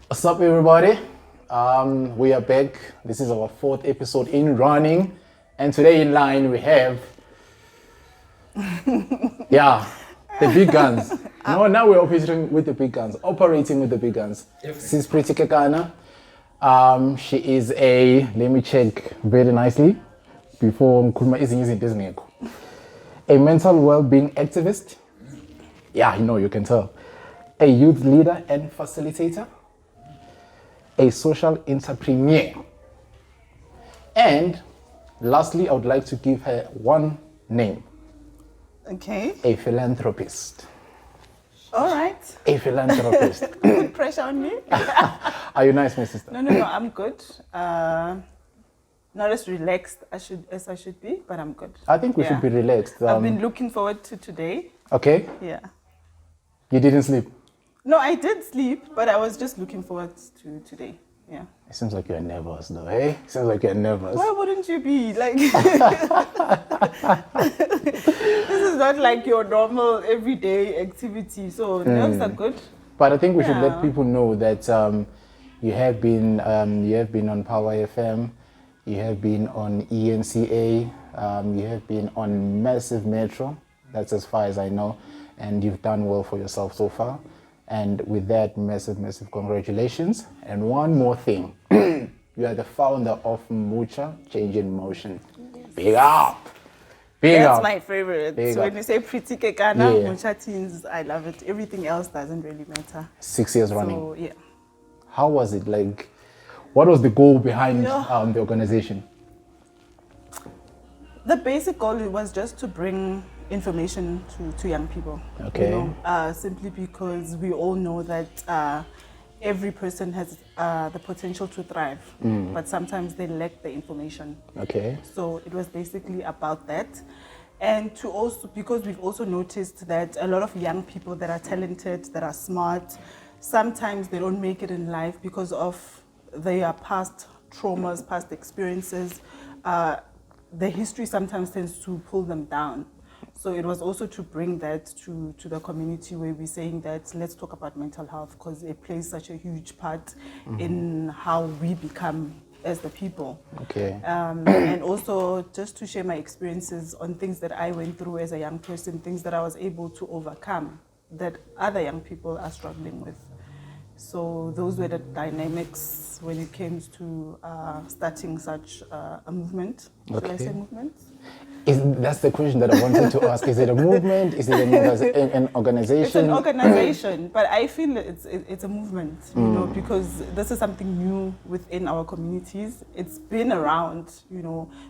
What's up, everybody? We are back. This is our 4th episode in running, and today in line we have, the big guns. Now we're operating with the big guns. She's pretty Kekana. She is let me check very nicely before a mental well-being activist. Yeah, you can tell. A youth leader and facilitator. A social entrepreneur. And lastly, I would like to give her one name. Okay. A philanthropist. All right. A philanthropist. Pressure on me? Are you nice, my sister? No, I'm good. Not as relaxed as I should be, but I'm good. I think we should be relaxed. I've been looking forward to today. Okay. Yeah. You didn't sleep? No, I did sleep, but I was just looking forward to today. Yeah. It seems like you're nervous, though, eh? It seems like you're nervous. Why wouldn't you be? Like, this is not like your normal everyday activity, so nerves are good. But I think we should let people know that you have been on Power FM, you have been on ENCA, you have been on Massive Metro. That's as far as I know, and you've done well for yourself so far. And with that, massive congratulations. And one more thing, you are the founder of Mucha Change in Motion. Yes. Big up! That's my favorite. Big so up. When you say pretty Kekana, Mucha Teens, I love it. Everything else doesn't really matter. 6 years running. So, yeah. How was it? Like, what was the goal behind the organization? The basic goal was just to bring information to young people. Okay. Simply because we all know that every person has the potential to thrive, but sometimes they lack the information. Okay. So it was basically about that. And to also, because we've also noticed that a lot of young people that are talented, that are smart, sometimes they don't make it in life because of their past traumas, past experiences. The history sometimes tends to pull them down. So it was also to bring that to the community where we're saying that let's talk about mental health because it plays such a huge part in how we become as the people. Okay. And also just to share my experiences on things that I went through as a young person, things that I was able to overcome that other young people are struggling with. So those were the dynamics when it came to starting such a movement. Should I say movement? That's the question that I wanted to ask. Is it a movement? Is it an organization? It's an organization, but I feel it's a movement, because this is something new within our communities. It's been around,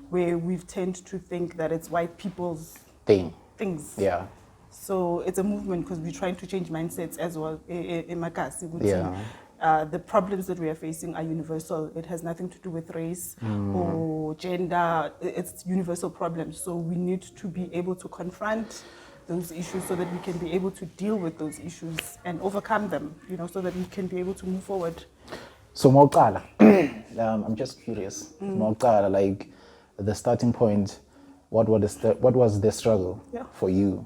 where we've tend to think that it's white people's things. Yeah. So it's a movement because we're trying to change mindsets as well. Yeah. The problems that we are facing are universal. It has nothing to do with race or gender. It's universal problems. So we need to be able to confront those issues so that we can be able to deal with those issues and overcome them, so that we can be able to move forward. So Mawuqala, I'm just curious. Mawuqala, like the starting point, what was the struggle for you?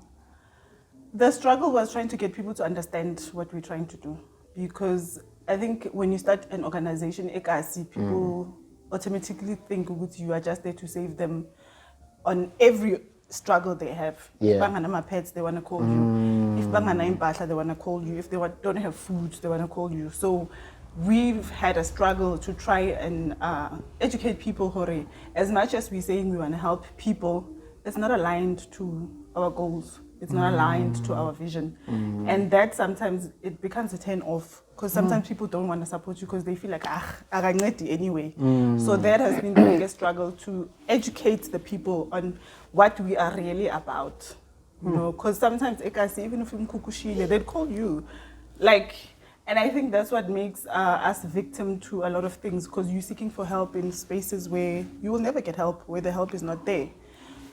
The struggle was trying to get people to understand what we're trying to do. Because I think when you start an organization, people automatically think you are just there to save them on every struggle they have. Yeah. If bangana pets, they want to call you. If bangana impahla, they want to call you. If they don't have food, they want to call you. So we've had a struggle to try and educate people, Hore. As much as we're saying we want to help people, it's not aligned to our goals. It's not aligned to our vision. And that sometimes it becomes a turn off because sometimes people don't want to support you because they feel like, anyway. So that has been the biggest struggle to educate the people on what we are really about. Because sometimes, even if you're Kukushile, they'd call you. And I think that's what makes us victim to a lot of things because you're seeking for help in spaces where you will never get help, where the help is not there.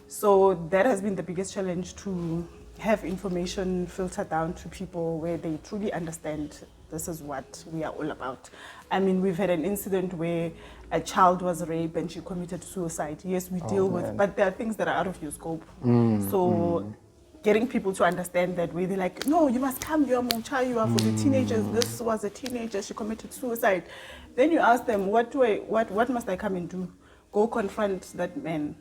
So that has been the biggest challenge to have information filtered down to people where they truly understand this is what we are all about. I mean, we've had an incident where a child was raped and she committed suicide. Yes, we deal with, but there are things that are out of your scope. So getting people to understand that way. They're like, no, you must come, you are Mocha, you are for the teenagers. This was a teenager, she committed suicide. Then you ask them, what must I come and do? Go confront that man,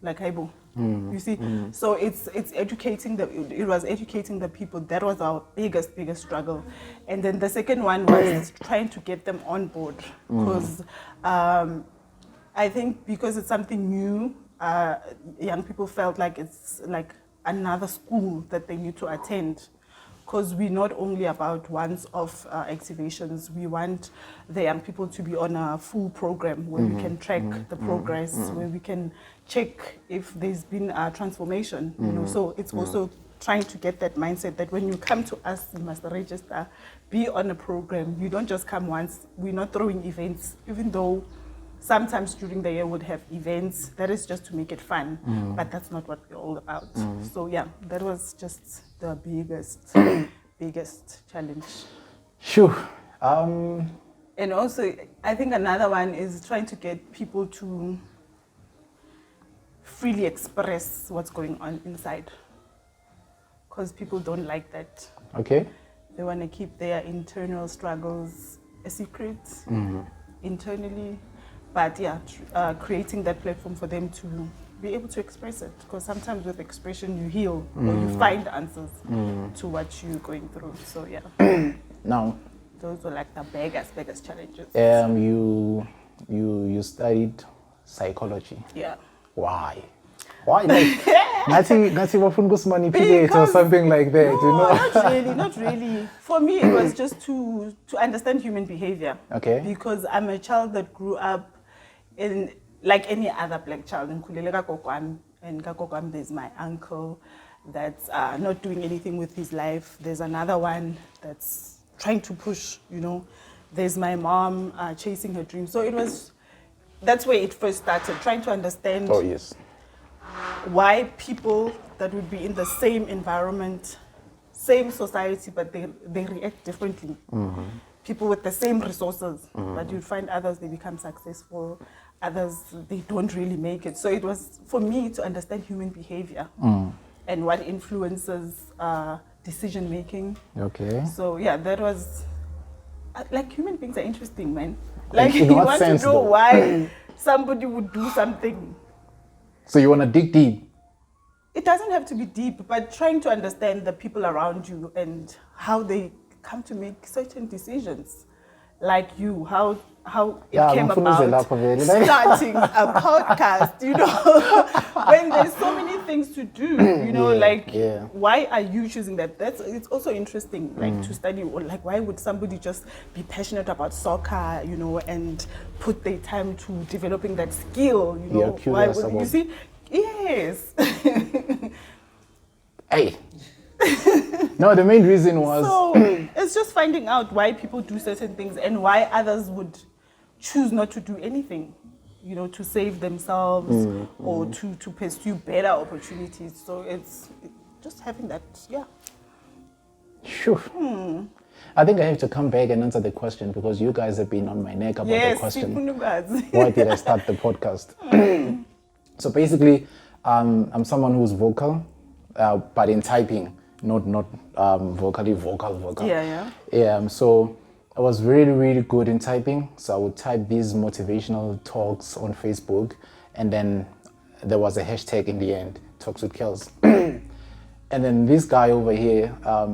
like Haibo. You see? So it's educating it was educating the people. That was our biggest struggle. And then the second one was trying to get them on board. Because I think because it's something new, young people felt like it's like another school that they need to attend. Because we're not only about once-off activations, we want the young people to be on a full program where we can track the progress, where we can check if there's been a transformation. You know, so it's also trying to get that mindset that when you come to us, you must register, be on a program. You don't just come once. We're not throwing events, even though sometimes during the year we'd have events. That is just to make it fun, but that's not what we're all about. So yeah, that was just the biggest challenge. Sure. And also, I think another one is trying to get people to freely express what's going on inside. Because people don't like that. Okay. They want to keep their internal struggles a secret internally. But yeah, creating that platform for them to be able to express it. Because sometimes with expression you heal or you find answers to what you're going through. So yeah. Now, those were like the biggest challenges. You studied psychology. Yeah. Why? Like, Nathi bafuna ukusimanipulate or something like that, no, you know? not really. For me, it was just to understand human behavior. Okay. Because I'm a child that grew up in, like any other black child, in Kuleleka Kokwam, and Kakokwam, there's my uncle that's not doing anything with his life. There's another one that's trying to push, you know. There's my mom chasing her dreams. So that's where it first started, trying to understand why people that would be in the same environment, same society, but they react differently. People with the same resources, but you'd find others, they become successful, others, they don't really make it. So it was for me to understand human behavior and what influences decision making. Okay. So yeah, that was, like, human beings are interesting, man. Like, in you what want sense, to know though? why somebody would do something. So you want to dig deep? It doesn't have to be deep, but trying to understand the people around you and how they come to make certain decisions. Like you, how it came about starting a podcast, you know, when there's so many things to do, you know, why are you choosing that? It's also interesting, like to study, or like why would somebody just be passionate about soccer, you know, and put their time to developing that skill, you know? Why would you see? Yes. Hey. No, the main reason was... So it's just finding out why people do certain things and why others would choose not to do anything, you know, to save themselves or to pursue better opportunities. So it's just having that, yeah. Sure. I think I have to come back and answer the question because you guys have been on my neck about the question. Why did I start the podcast? So basically, I'm someone who's vocal, but in typing. Not vocally vocal. Yeah. So I was really, really good in typing. So I would type these motivational talks on Facebook, and then there was a hashtag in the end, Talks with Kells. And then this guy over here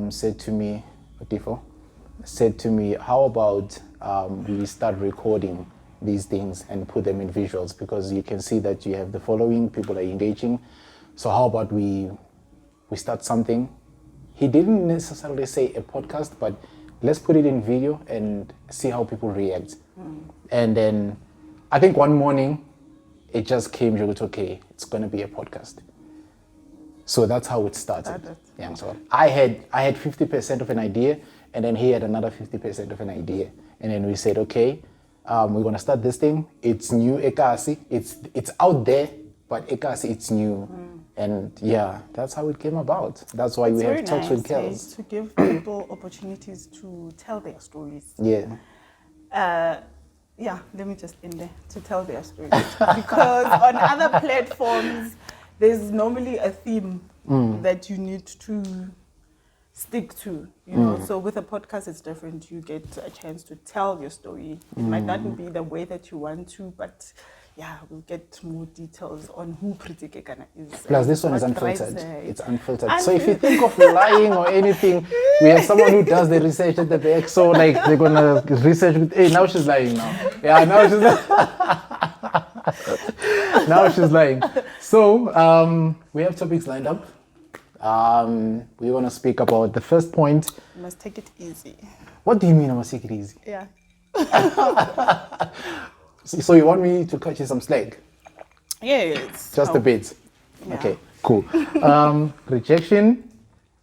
said to me, how about we start recording these things and put them in visuals, because you can see that you have the following, people are engaging. So how about we start something? He didn't necessarily say a podcast, but let's put it in video and see how people react. And then I think one morning it just came to, okay, it's going to be a podcast. So that's how it started. Yeah, so I had 50% of an idea, and then he had another 50% of an idea. And then we said, okay, we're going to start this thing. It's new, Ekasi. It's out there, but Ekasi, it's new. And yeah, that's how it came about. That's why we have Talks with Kells. To give people opportunities to tell their stories. Yeah. Yeah, let me just end there, to tell their stories. Because on other platforms, there's normally a theme that you need to stick to, you know. So with a podcast, it's different. You get a chance to tell your story. It might not be the way that you want to, but yeah, we'll get more details on who Pretty Kekana is. Plus, this one is what unfiltered. drives her. It's unfiltered. So if you think of lying or anything, we have someone who does the research at the back. So like they're gonna research with. Hey, now she's lying now. Yeah, now she's. Now she's lying. So we have topics lined up. We want to speak about the first point. You must take it easy. What do you mean I must take it easy? Yeah. So you want me to cut you some slack? Yeah, it's Just a bit. Yeah. Okay, cool. Rejection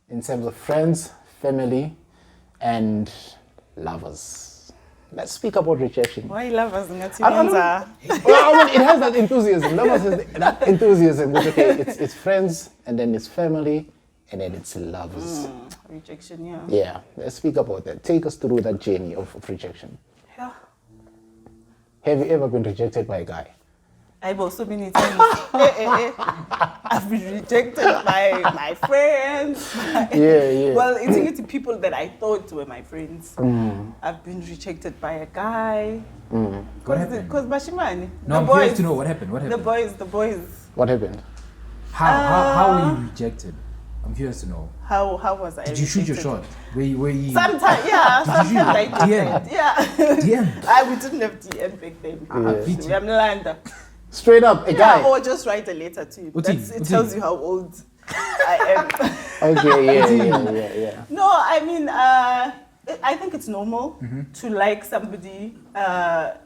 in terms of friends, family, and lovers. Let's speak about rejection. Why lovers? Well, I mean, it has that enthusiasm. Lovers has that enthusiasm. Okay, it's friends, and then it's family, and then it's lovers. Rejection, yeah. Yeah, let's speak about that. Take us through that journey of rejection. Yeah. Have you ever been rejected by a guy? I've also been times. I've been rejected by my friends. Yeah. Well, it's people that I thought were my friends. I've been rejected by a guy. What happened? Because Bashimani. No, I'm curious to know what happened. What The happened? boys. What happened? How were you rejected? I'm curious to know. How was I? Did you shoot your rejected? shot? Were you? Sometimes, yeah. Sometimes I did DM? that. Yeah. DM? We didn't have DM back then. VT. We are Mlanda. Straight up, a guy. Or just write a letter to you. It tells you how old I am. Okay, yeah. No, I mean, I think it's normal to like somebody.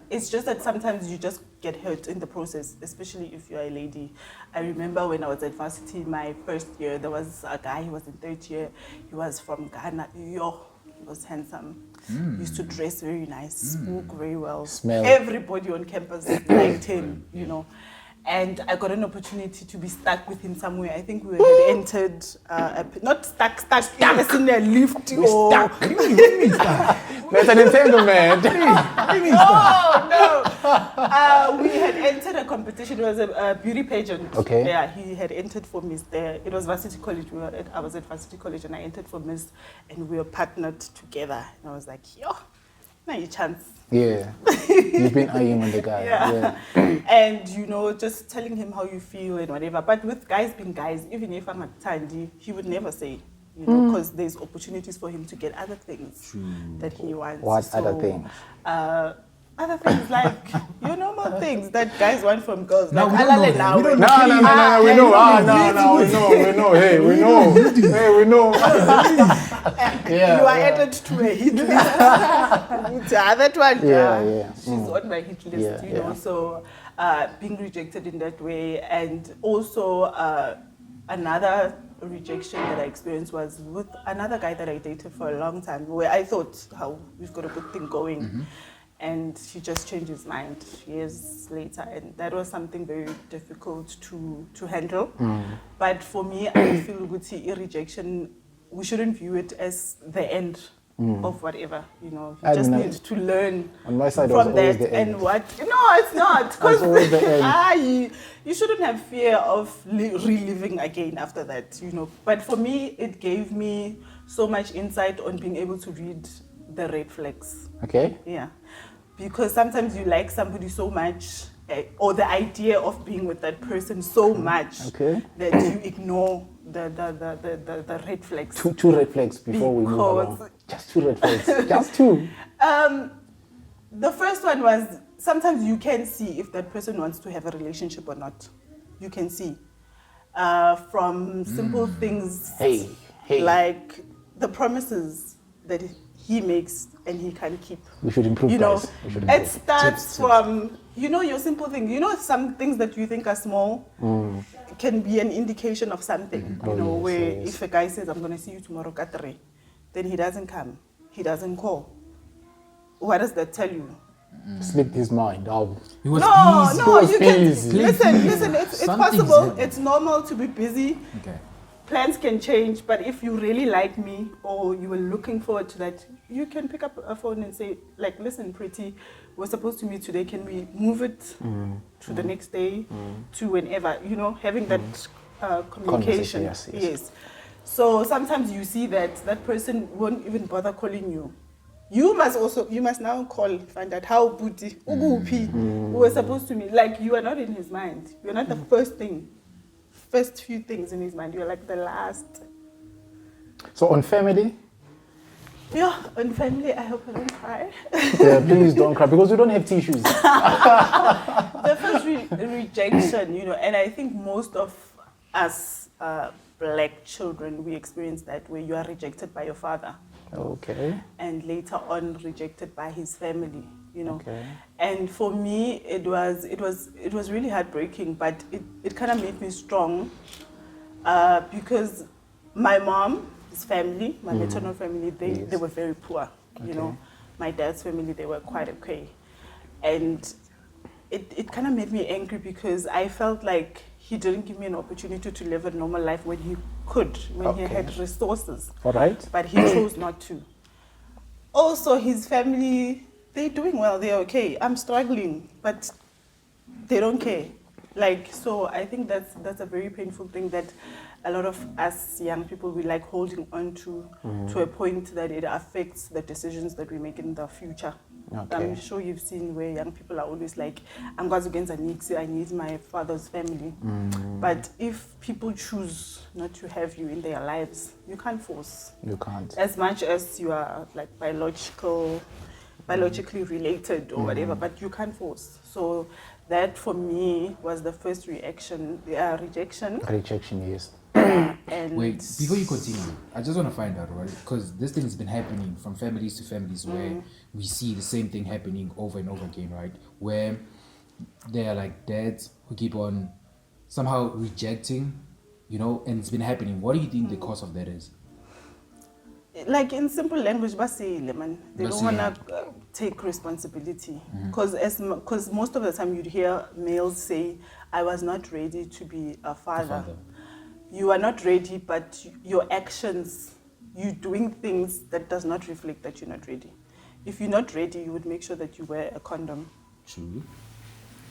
It's just that sometimes you just get hurt in the process, especially if you're a lady. I remember when I was at varsity, my first year, there was a guy, he was in third year. He was from Ghana. He was handsome. Used to dress very nice, spoke very well. Smell. Everybody on campus liked him, you know. And I got an opportunity to be stuck with him somewhere. I think we had entered, not stuck in a lift or... What do you mean stuck? That's an entanglement. What do you mean No. We had entered a competition. It was a beauty pageant. Okay. Yeah, he had entered for Miss there. It was varsity college. I was at varsity college and I entered for Miss and we were partnered together. And I was like, yo, now your chance. Yeah. You've been eyeing on the guy. Yeah. And, you know, just telling him how you feel and whatever. But with guys being guys, even if I'm at Tandy, he would never say, you know, because there's opportunities for him to get other things that he wants. What other things? Other things like your normal things that guys want from girls. No, like we don't know that. now. We don't No, we know. We know. Hey, we know. Yeah, You are added to a hit list. That one. Yeah. She's on my hit list, you know. So being rejected in that way, and also another rejection that I experienced was with another guy that I dated for a long time, where I thought, how we've got a good thing going. And he just changed his mind years later, and that was something very difficult to handle. But for me, I feel with rejection, we shouldn't view it as the end of whatever, you know. You just need to learn on my side from that. the end. And what? No, it's not. Because you shouldn't have fear of reliving again after that, you know. But for me, it gave me so much insight on being able to read the red flags. Okay. Yeah. Because sometimes you like somebody so much, or the idea of being with that person so much that you ignore the red flags. Two red flags before we move along. Just two red flags. Just two. The first one was sometimes you can see if that person wants to have a relationship or not. You can see from simple things like the promises that he makes and he can keep. We should improve, you know, guys. It starts from, you know, your simple things. You know, some things that you think are small can be an indication of something. You know, where if a guy says, I'm going to see you tomorrow at 3, then he doesn't come. He doesn't call. What does that tell you? Slipped his mind. He was busy. No, you can busy. listen. It's possible. It's normal to be busy. Okay. Plans can change, but if you really like me or you were looking forward to that, you can pick up a phone and say, like, listen, pretty, we're supposed to meet today. Can we move it to the next day, to whenever? You know, having that communication. Yes. Yes. So sometimes you see that person won't even bother calling you. You must now call, find out how Buti, Ugupi, who was supposed to meet. Like, you are not in his mind. You're not the first few things in his mind. You're like the last. So on family? Yeah, on family, I hope I don't cry. Yeah, please don't cry because we don't have tissues. The first rejection, and I think most of us black children, we experience that where you are rejected by your father. Okay. And later on rejected by his family, Okay. And for me, it was really heartbreaking, but it kind of made me strong because my mom's family, my maternal family, they were very poor. My dad's family, they were quite okay, and it kind of made me angry because I felt like he didn't give me an opportunity to live a normal life when he could, when he had resources. All right. But he chose not to. Also, his family, they're doing well, they're okay. I'm struggling, but they don't care. So I think that's a very painful thing that a lot of us young people, we like holding on to a point that it affects the decisions that we make in the future. Okay. I'm sure you've seen where young people are always like, I'm going against Anixi, I need my father's family. But if people choose not to have you in their lives, you can't force. You can't. As much as you are like biologically related or whatever, but you can't force. So that for me was the first rejection. Rejection, yes. And wait, before you continue, I just want to find out, right? Because this thing has been happening from families to families where we see the same thing happening over and over again, right? Where they are like dads who keep on somehow rejecting, and it's been happening. What do you think the cause of that is? Like in simple language, man, they don't want to take responsibility. Because most of the time you'd hear males say, I was not ready to be a father. You are not ready, but your actions, you doing things that does not reflect that you're not ready. If you're not ready, you would make sure that you wear a condom. True.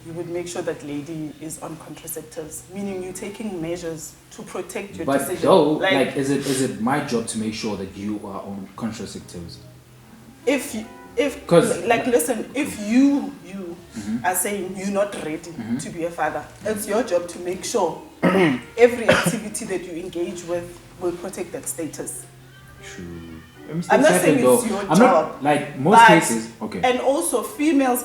You would make sure that lady is on contraceptives, meaning you're taking measures to protect your decision. But though, is it my job to make sure that you are on contraceptives? If you are saying you're not ready to be a father, it's your job to make sure every activity that you engage with will protect that status. True. I'm not saying it's your job. Like most cases, okay. And also, a female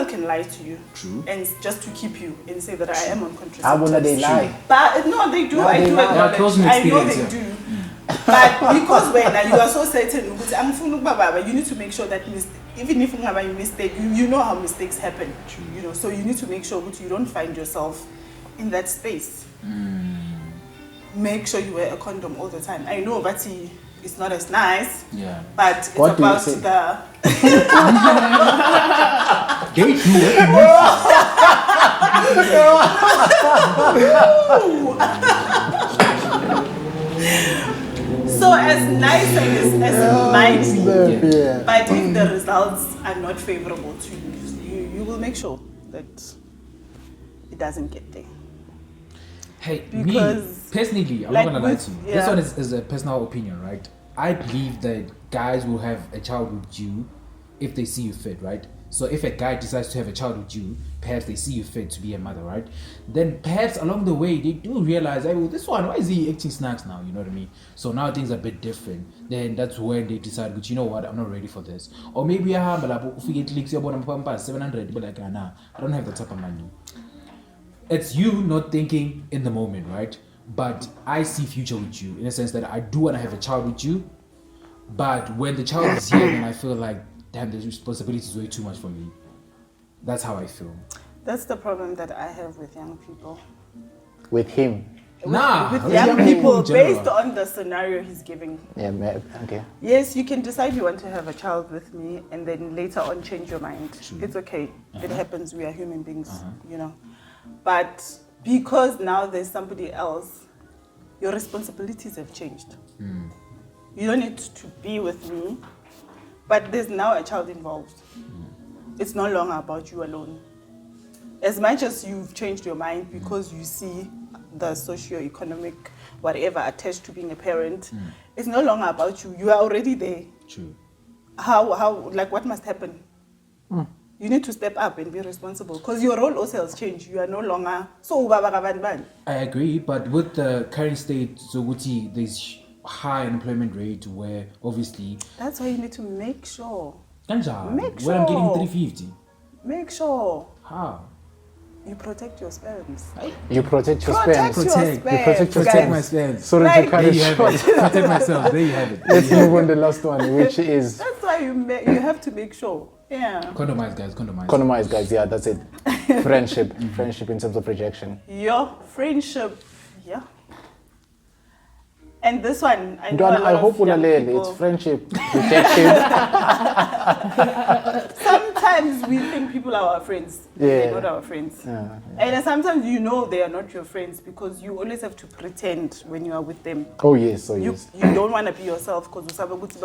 can lie to you. True. And just to keep you and say that I am on contraceptives. How will they lie? But no, they do. I do acknowledge. I know they do. But because when you are so certain, you need to make sure that even if you have a mistake, you know how mistakes happen. True. So you need to make sure that you don't find yourself in that space. Make sure you wear a condom all the time. I know, but it's not as nice. Yeah. But it's about the. They do So as nice as it might be, but if the results are not favorable to you, you will make sure that it doesn't get there. Hey, because me, personally, I'm not going to lie to you. This one is a personal opinion, right? I believe that guys will have a child with you if they see you fit, right? So if a guy decides to have a child with you, perhaps they see you fit to be a mother, right? Then perhaps along the way, they do realize, hey, well, this one, why is he acting snacks now? You know what I mean? So now things are a bit different. Then that's when they decide, but you know what, I'm not ready for this. Or maybe I have 700, but like, nah, I don't have the type of money. It's you not thinking in the moment, right? But I see future with you in a sense that I do want to have a child with you. But when the child is here, then I feel like, damn, the responsibility is way too much for me. That's how I feel. That's the problem that I have with young people. With him? With young people, based on the scenario he's giving. Yeah, okay. Yes, you can decide you want to have a child with me and then later on change your mind. True. It's okay. It happens. We are human beings, But because now there's somebody else, your responsibilities have changed. You don't need to be with me, but there's now a child involved. It's no longer about you alone. As much as you've changed your mind because you see the socio-economic whatever attached to being a parent. It's no longer about you. You are already there. True. How like what must happen? You need to step up and be responsible because your role also has changed. You are no longer so. I agree, but with the current state, Zoguti, there's high unemployment rate where obviously. That's why you need to make sure. Make sure. When I'm getting 350. Make sure. How? You protect your spams. You protect your spams. Protect my spams. So that you can't protect myself. There you have it. Let's move on to the last one, which is. That's why you have to make sure. Yeah. Condomize, guys. Condomize, guys. Yeah, that's it. Friendship in terms of rejection. Your friendship. Yeah. And this one, I hope it's friendship, rejection. Sometimes we think people are our friends. They're not our friends. Yeah. And sometimes they are not your friends because you always have to pretend when you are with them. Oh yes, You don't want to be yourself because usaba ukuthi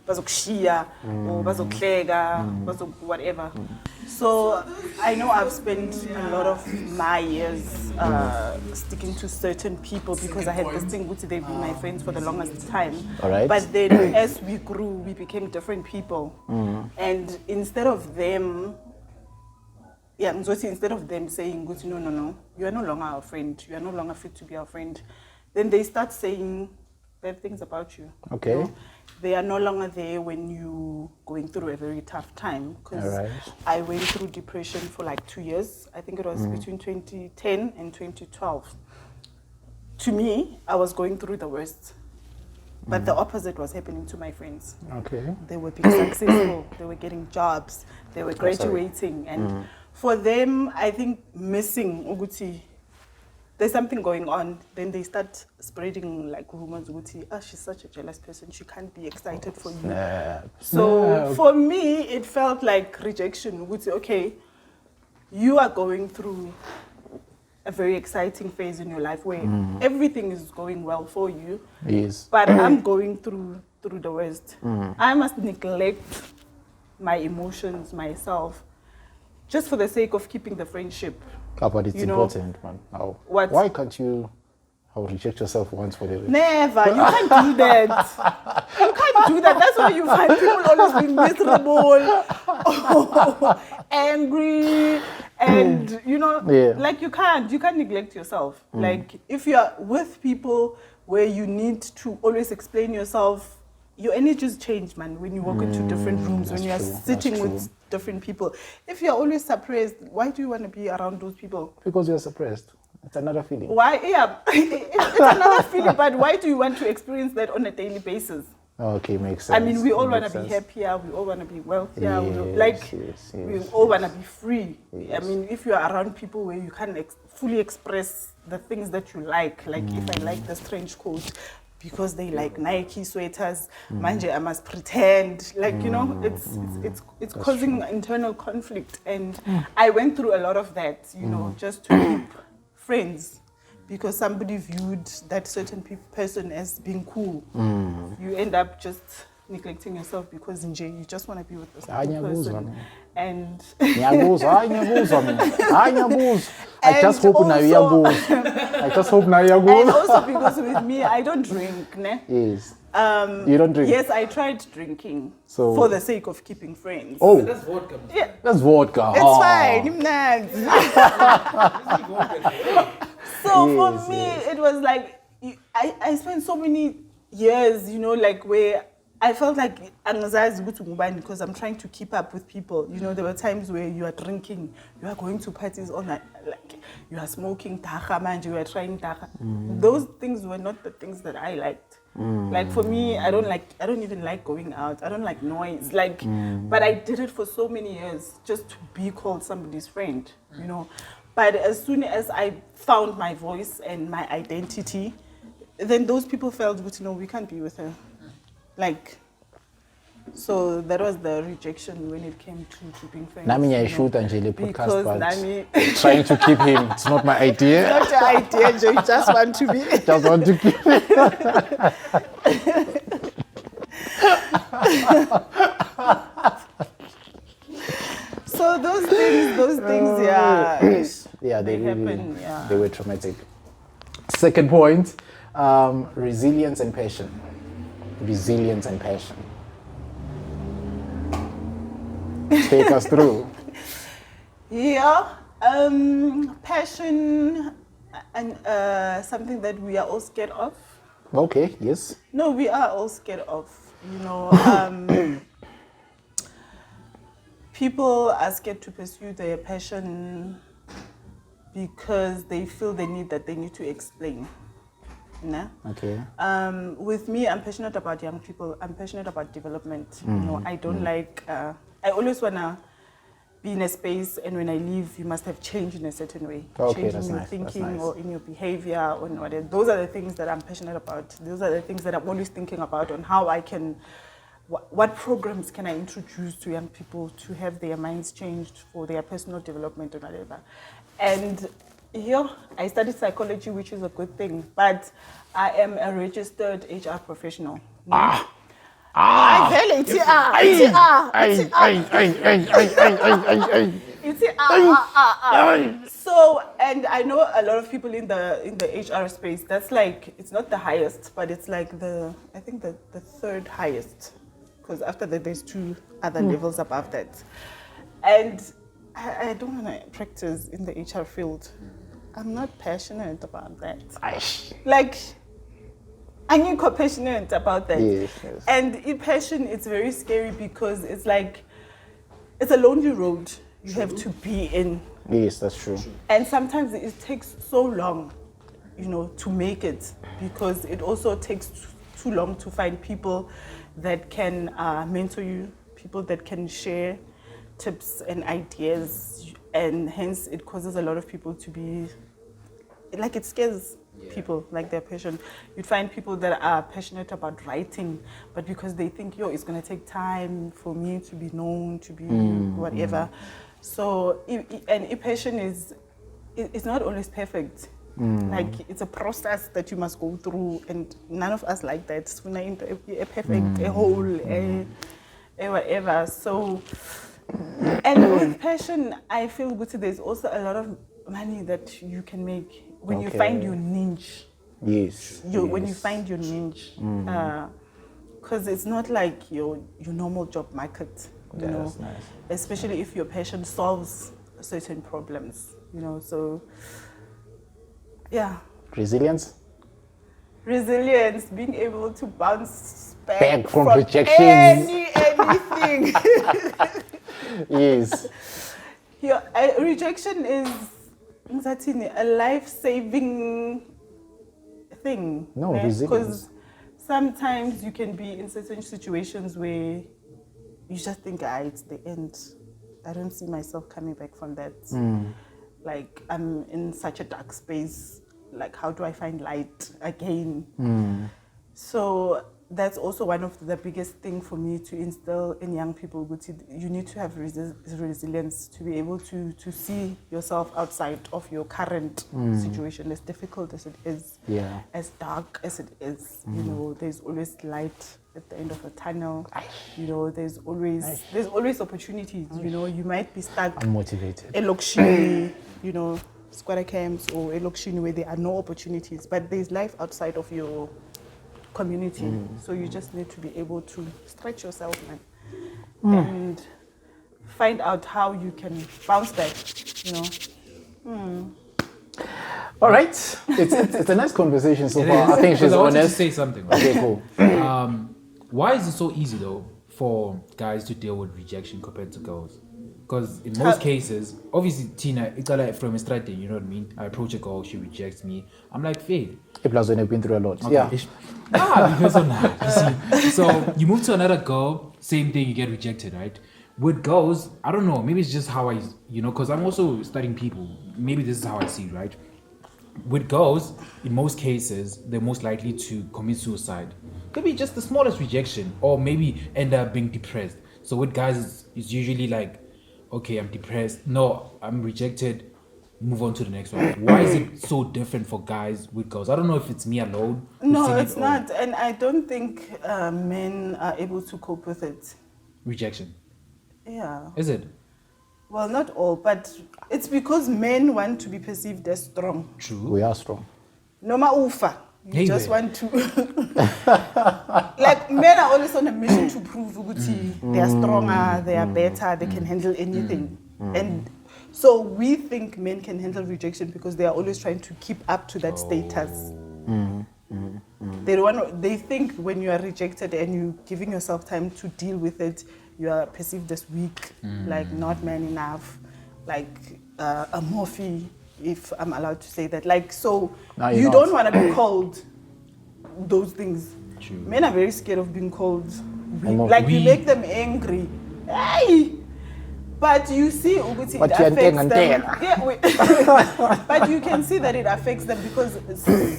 bazokushiya or bazokhleka, whatever. So I know I've spent a lot of my years sticking to certain people because I had this thing which they've been my friends for the longest time. All right. But then as we grew, we became different people. And instead of them saying, no, you are no longer our friend, you are no longer fit to be our friend, then they start saying bad things about you. Okay. You know? They are no longer there when you're going through a very tough time. Because I went through depression for like 2 years. I think it was between 2010 and 2012. To me, I was going through the worst. But the opposite was happening to my friends. Okay. They were being successful. They were getting jobs. They were graduating. And for them, I think missing Uguti, there's something going on. Then they start spreading like rumors. Uguti, she's such a jealous person. She can't be excited for you. So for me, it felt like rejection. Uguti, okay, you are going through a very exciting phase in your life where everything is going well for you. Yes. But I'm going through the worst. I must neglect my emotions, myself, just for the sake of keeping the friendship. But it's important, man. Why can't you reject yourself once for the rest? Never. You can't do that. You can't do that. That's why you find people always being miserable, angry, and like you can't neglect yourself. Like if you are with people where you need to always explain yourself, your energies change, man, when you walk into different rooms, when you are sitting with different people. If you're always suppressed, why do you want to be around those people? Because you're suppressed. It's another feeling. Why? Yeah, it's another feeling, but why do you want to experience that on a daily basis? Okay, makes sense. I mean, we all want to be happier, we all want to be wealthier, we all want to be free. Yes. I mean, if you're around people where you can't fully express the things that you like if I like the strange coat, because they like Nike sweaters, manje I must pretend, it's causing internal conflict, and I went through a lot of that, just to keep friends, because somebody viewed that certain person as being cool. You end up just neglecting yourself because you just want to be with the same person. And I just hope now you're good. I just hope now you're good. And also because with me, I don't drink. Ne? Yes. You don't drink? Yes, I tried drinking for the sake of keeping friends. Oh. That's vodka. Yeah. That's vodka. It's fine. So for me, it was like, I spent so many years, where I felt like because I'm trying to keep up with people. There were times where you are drinking, you are going to parties all night, like you are smoking taha, you are trying taha. Those things were not the things that I liked. Like for me, I don't even like going out. I don't like noise. But I did it for so many years just to be called somebody's friend, But as soon as I found my voice and my identity, then those people felt, we can't be with her. So that was the rejection when it came to being friends. Nami I shoot Angeli podcast, but Nami trying to keep him. It's not my idea. It's not your idea, you just want to be. Just want to keep him. So those things, yeah. Yeah, they really happen, yeah. They were traumatic. Second point, resilience and passion. Resilience and passion. Take us through. Yeah, passion and something that we are all scared of. Okay, yes. No, we are all scared of. You know, people are scared to pursue their passion because they feel they need to explain. Nah? Okay. With me, I'm passionate about young people. I'm passionate about development. You know, I don't like. I always wanna be in a space, and when I leave, you must have changed in a certain way. Okay, change that's in your nice. thinking That's nice. or in your behavior or in whatever. Those are the things that I'm passionate about. Those are the things that I'm always thinking about on how I can. What programs can I introduce to young people to have their minds changed for their personal development or whatever? And here, I studied psychology, which is a good thing, but I am a registered HR professional. So, and I know a lot of people in the HR space. That's like, it's not the highest, but it's like I think the third highest, because after that there's two other levels above that. And I don't want to practice in the HR field. I'm not passionate about that. Like, I'm not passionate about that. Yes, yes. And in passion, it's very scary because it's like, it's a lonely road you have to be in. Yes, that's true. And sometimes it takes so long, you know, to make it, because it also takes too long to find people that can mentor you, people that can share tips and ideas, and hence it causes a lot of people to be, like, it scares people, like their passion. You'd find people that are passionate about writing, but because they think, it's going to take time for me to be known, to be whatever. So, and passion it's not always perfect. Like, it's a process that you must go through, and none of us like that. It's not a perfect, a whole, a whatever. So, and with passion, I feel good. There's also a lot of money that you can make when you find your niche. Yes. When you find your niche, because it's not like your normal job market. You know, that's nice. Especially if your passion solves certain problems. You know, so yeah. Resilience, being able to bounce back from rejection. Anything. Yes. Rejection is a life-saving thing. No, resilience. Because sometimes you can be in certain situations where you just think, it's the end. I don't see myself coming back from that. Like, I'm in such a dark space. Like, how do I find light again? So that's also one of the biggest things for me to instill in young people. You need to have resilience to be able to see yourself outside of your current situation, as difficult as it is, as dark as it is. You know, there's always light at the end of a tunnel. You know, there's always opportunities. You know, you might be stuck. I'm motivated. Elokshini, you know, squatter camps, or Elokshini, where there are no opportunities, but there's life outside of your community. So you just need to be able to stretch yourself, man, and find out how you can bounce back, you know. All right. It's a nice conversation so far. I think she's I wanted to honest. say something. Right? Okay, cool. Why is it so easy though for guys to deal with rejection compared to girls? Because in most cases, obviously, Tina, it's like from a strategy, you know what I mean? I approach a girl, she rejects me. I'm like, fail. People have been through a lot. Okay. Yeah. Because of that, you see. So you move to another girl, same thing, you get rejected, right? With girls, I don't know, maybe it's just how I, because I'm also studying people. Maybe this is how I see it, right? With girls, in most cases, they're most likely to commit suicide. Could be just the smallest rejection, or maybe end up being depressed. So with guys, it's usually like, okay, I'm depressed. No, I'm rejected. Move on to the next one. Why is it so different for guys with girls? I don't know if it's me alone. No, it's not. And I don't think men are able to cope with it. Rejection. Yeah. Is it? Well, not all, but it's because men want to be perceived as strong. True. We are strong. Noma ufa. You Hey, just man. want to like men are always on a mission to prove they are stronger, they are better, they can handle anything. And so we think men can handle rejection because they are always trying to keep up to that status. They think when you are rejected and you're giving yourself time to deal with it, you are perceived as weak, like not man enough, like a morphe, if I'm allowed to say that. Like, so No, you you're don't not. want to be called those things. True. Men are very scared of being called weak. I'm a Like, you weak. make them angry. Hey! But you see, Uguti, But it you're affects and them. But you can see that it affects them because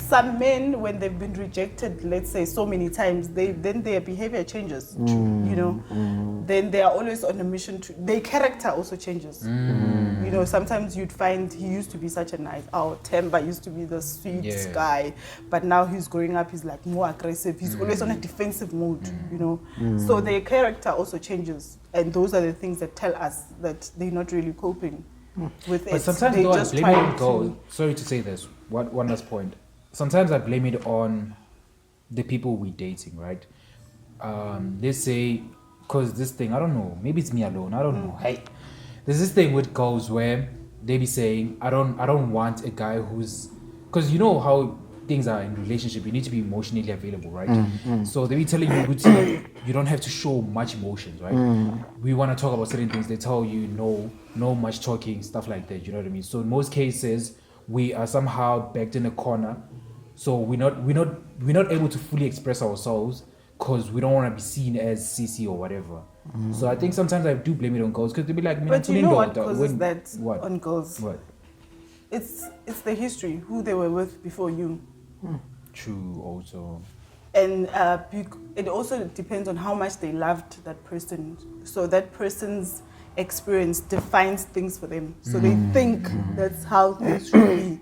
some men, when they've been rejected, let's say so many times, then their behavior changes. You know, then they are always on a mission to. Their character also changes. You know, sometimes you'd find he used to be such a nice. Themba used to be the sweet guy, but now he's growing up. He's like more aggressive. He's always on a defensive mode. You know, so their character also changes. And those are the things that tell us that they're not really coping with it. But sometimes they though, I just blame it trying on girls. Sorry to say this. One last point. Sometimes I blame it on the people we're dating, right? They say, because this thing, I don't know, maybe it's me alone, I don't know. Hey, there's this thing with girls where they be saying, I don't want a guy who's, because you know how things are in relationship, you need to be emotionally available, right? So they be telling you, Guti, you don't have to show much emotions, right? We want to talk about certain things, they tell you no much talking, stuff like that, you know what I mean? So in most cases, we are somehow backed in a corner, so we're not able to fully express ourselves because we don't want to be seen as CC or whatever. So I think sometimes I do blame it on girls because they be like, But you know what causes what? on girls? What? It's the history, who they were with before you. True, also. And it also depends on how much they loved that person. So that person's experience defines things for them. So they think that's how things should be.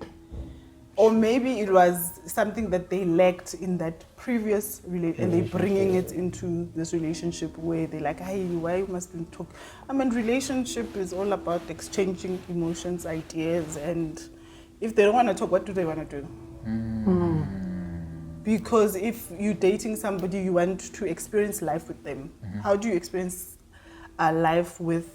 Or maybe it was something that they lacked in that previous relationship, and they're bringing it into this relationship where they're like, hey, why must we talk? I mean, relationship is all about exchanging emotions, ideas, and if they don't want to talk, what do they want to do? Because if you're dating somebody, you want to experience life with them. How do you experience a life with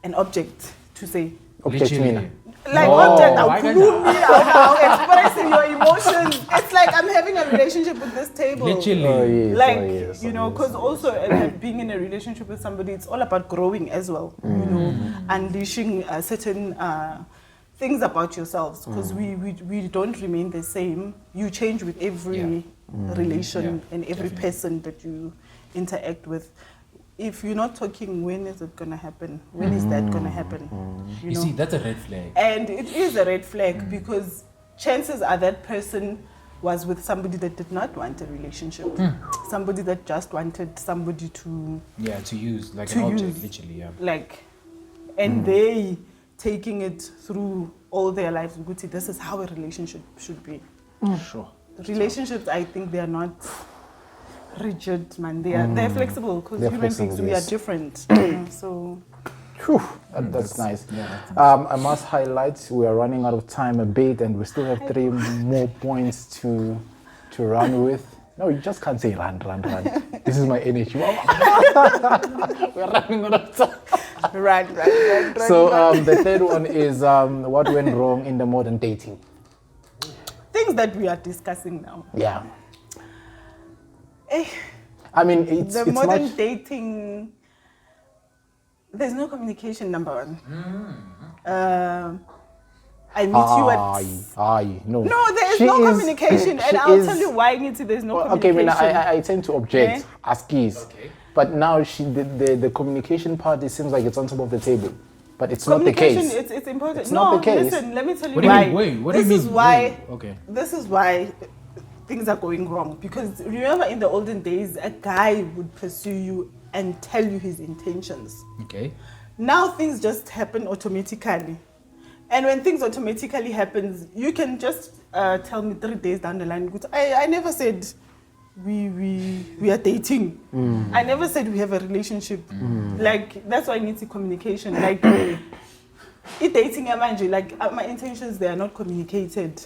an object to say? Object mina. Like No, object, why I'm expressing your emotions. It's like I'm having a relationship with this table. Literally. Oh, yes, Like, oh, yes, you know, because also being in a relationship with somebody, it's all about growing as well. You know, unleashing certain things about yourselves, because we don't remain the same. You change with every relation and every person that you interact with. If you're not talking, when is it gonna happen? When is that gonna happen? You know? See, that's a red flag. And it is a red flag because chances are that person was with somebody that did not want a relationship. Somebody that just wanted somebody to use like to an object, use. literally, yeah. Like, and they taking it through all their lives. Guti, this is how a relationship should be. Sure. Relationships, I think they are not rigid, man. They're flexible because human beings, flexible, we yes. are different. You know, so Whew, that's nice. I must highlight we are running out of time a bit, and we still have 3 more points to run with. No, you just can't say run. This is my energy. We're running out of time. run. So the third one is what went wrong in the modern dating. Things that we are discussing now. Yeah. I mean, it's modern much. dating. There's no communication, number one. I meet you at... No. No, there is She no is- communication, she and I'll is- tell you why there's no Okay, communication. I tend to object, as keys. Okay. But now the communication part, it seems like it's on top of the table. But it's not the Communication, case. it's important. It's not the case. Listen, let me tell you What do you why. mean? Wait, what do you This mean? is why. Wait, okay. This is why things are going wrong. Because remember, in the olden days, a guy would pursue you and tell you his intentions. Okay. Now things just happen automatically. And when things automatically happen, you can just tell me 3 days down the line, I never said we are dating. I never said we have a relationship. Like, that's why I need to communication. Like, dating, like, my intentions, they are not communicated.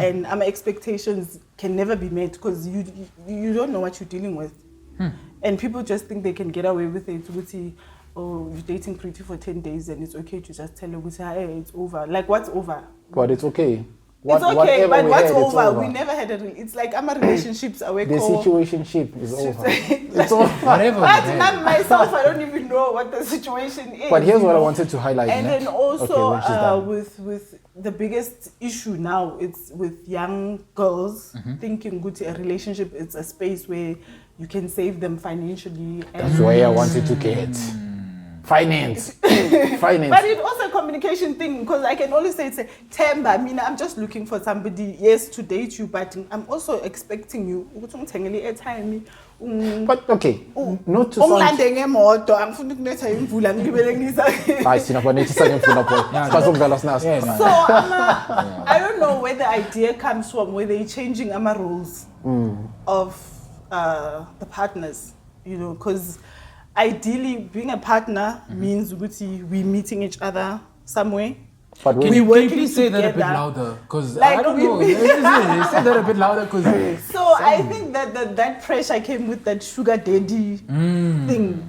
and our expectations can never be met because you don't know what you're dealing with. And people just think they can get away with it. Oh, you're dating pretty for 10 days and it's okay to just tell her, hey, it's over. Like, what's over? But it's okay. It's okay, but what's over? We never had it's like our relationships are the situationship is over. It's over. Whatever. But not myself, I don't even know what the situation is. But here's what I wanted to highlight. And then also with the biggest issue now, it's with young girls thinking a relationship is a space where you can save them financially. That's why I wanted to get. Finance. But it's also a communication thing because I can only say, Themba, I mean, I'm just looking for somebody, yes, to date you, but I'm also expecting you. But okay, not to sound... So I don't know where the idea comes from, where they're changing our rules of the partners, because ideally, being a partner means we're meeting each other somewhere. But can you please say that a bit louder? Because I don't know. Say that a bit louder. So I think that pressure came with that sugar daddy thing.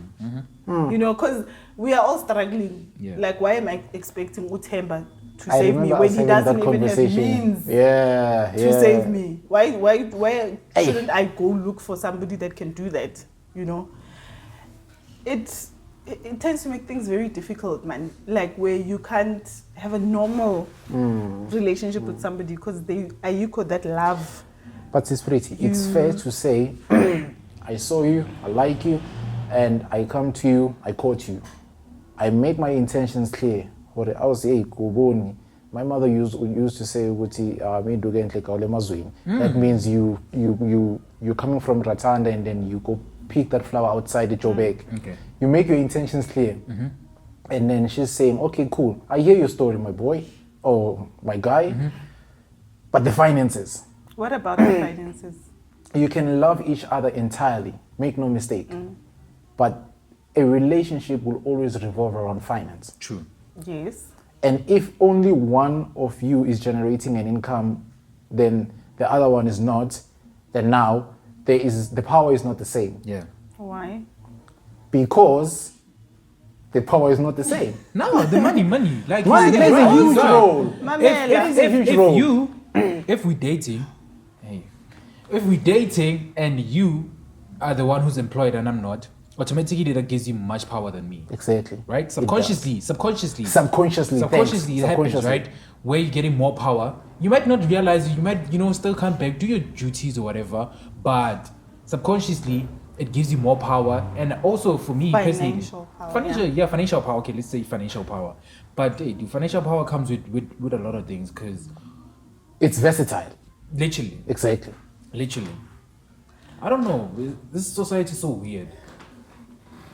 Because we are all struggling. Yeah. Like, why am I expecting Themba to save me when he doesn't even have means to save me? Why shouldn't I go look for somebody that can do that? It tends to make things very difficult, man. Like where you can't have a normal relationship with somebody because you call that love. But it's pretty. It's fair to say, I saw you, I like you, and I come to you, I caught you. I make my intentions clear. I was say, my mother used to say, that means you're coming from Ratanda and then you go pick that flower outside the Joburg. Okay. You make your intentions clear. And then she's saying, okay, cool. I hear your story, my boy or my guy. But the finances. What about the finances? You can love each other entirely. Make no mistake. But a relationship will always revolve around finance. True. Yes. And if only one of you is generating an income, then the other one is not, then now the power is not the same. Yeah. Why? Because the power is not the same. No, the money. Like money plays a huge role. If we're dating and you are the one who's employed and I'm not, automatically that gives you much power than me. Exactly. Right? Subconsciously it happens, right? Where you're getting more power. You might not realize, you might, still come back, do your duties or whatever, but subconsciously it gives you more power. And also for me personally, financial power. Okay, let's say financial power. But financial power comes with a lot of things because it's versatile. Literally. Exactly. Literally. I don't know. This society is so weird.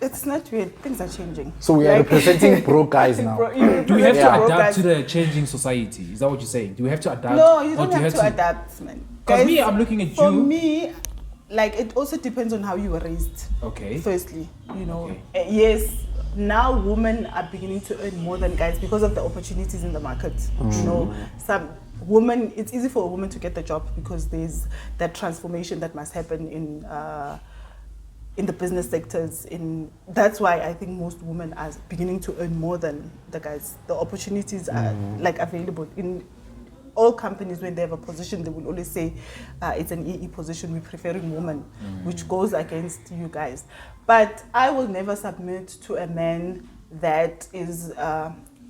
It's not weird. Things are changing. So we are representing broke guys now. Do we have to adapt to the changing society? Is that what you're saying? Do we have to adapt? No, you don't have to adapt, man. Because me, I'm looking at you. For me, like it also depends on how you were raised. Okay. Firstly, yes, now women are beginning to earn more than guys because of the opportunities in the market. Some women, it's easy for a woman to get the job because there's that transformation that must happen in the business sectors. That's why I think most women are beginning to earn more than the guys. The opportunities are like available in all companies. When they have a position, they will always say it's an EE position, we're preferring women, which goes against you guys. But I will never submit to a man that is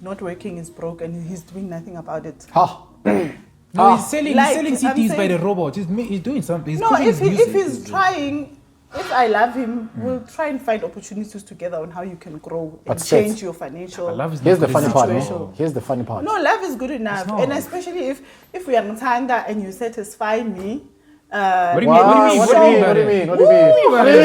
not working, is broke, and he's doing nothing about it. No, he's selling CDs by the robot. He's doing something. If he's trying, if I love him, we'll try and find opportunities together on how you can grow and change your financial situation. Here's the funny part. No, love is good enough. And especially if we are Ratanda and you satisfy me. What do you mean? What do you mean?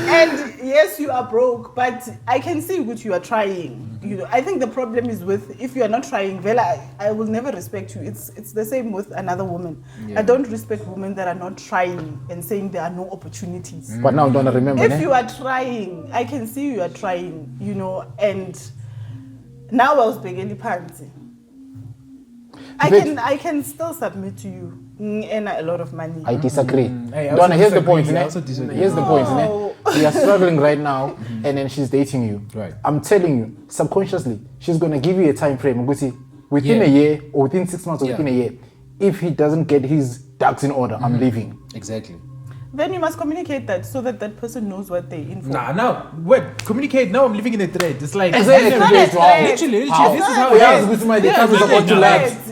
And yes, you are broke, but I can see what you are trying. You know, I think the problem is with if you are not trying, Vela, I will never respect you. It's the same with another woman. I don't respect women that are not trying and saying there are no opportunities. But now don't remember. If you are trying, I can see you are trying, you know, and now I was begging the pansy. I can still submit to you and a lot of money. I disagree. Donna, here's the point. I also disagree. Here's the point. You are struggling right now, and then she's dating you. Right. I'm telling you, subconsciously, she's gonna give you a time frame. Within a year, or within 6 months, or within a year, if he doesn't get his ducks in order, I'm leaving. Exactly. Then you must communicate that so that that person knows what they're in for. Communicate. Now I'm living in a thread. It's like Exactly. literally, this is how it is.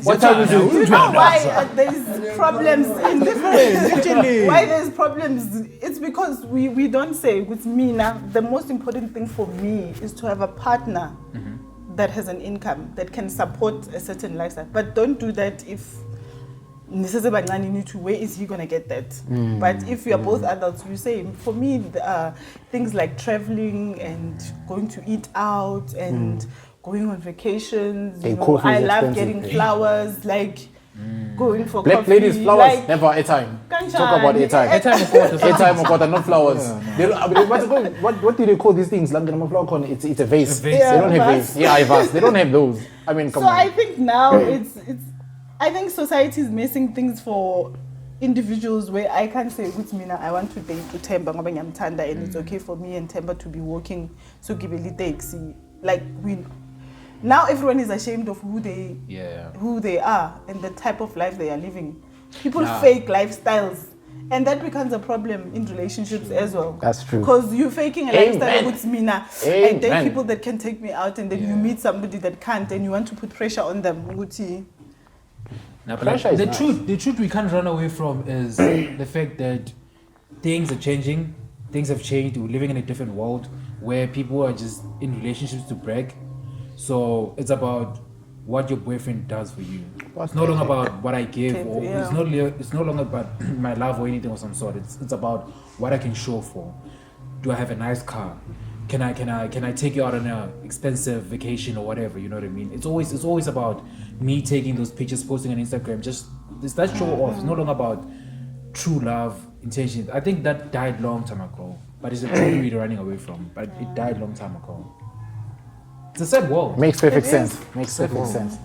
What time is it? You know why there's problems in different. Why there's problems? It's because we don't say with me now. The most important thing for me is to have a partner that has an income that can support a certain lifestyle. But don't do that if. Where is he gonna get that? But if you are both adults, you say, for me, things like traveling and going to eat out and going on vacations. You know, I love getting flowers, like going for coffee. Ladies, flowers, like, never airtime. Talk about airtime. Airtime, not flowers. What do they call these things? It's a vase. They don't have vase. Yeah, a vase. They don't have those. I mean, come on. So I think now I think society is missing things for individuals where I can say, I want to date to Themba and it's okay for me and Themba to be working so give a taxi. Like now everyone is ashamed of who they are and the type of life they are living. People fake lifestyles. And that becomes a problem in relationships as well. That's true. Because you're faking a lifestyle with me now. I date people that can take me out and then you meet somebody that can't and you want to put pressure on them. Now, but the truth we can't run away from is the fact that things are changing. Things have changed. We're living in a different world where people are just in relationships to brag. So it's about what your boyfriend does for you. It's no longer about what I give, or it's no longer about my love or anything of some sort. It's about what I can show for. Do I have a nice car? Can I take you out on an expensive vacation or whatever? You know what I mean? It's always about me taking those pictures, posting on Instagram. Just it's that show off. It's no longer about true love, intentions. I think that died long time ago. But it's a trend we're running away from. But it died long time ago. It's a sad world. Makes perfect sense.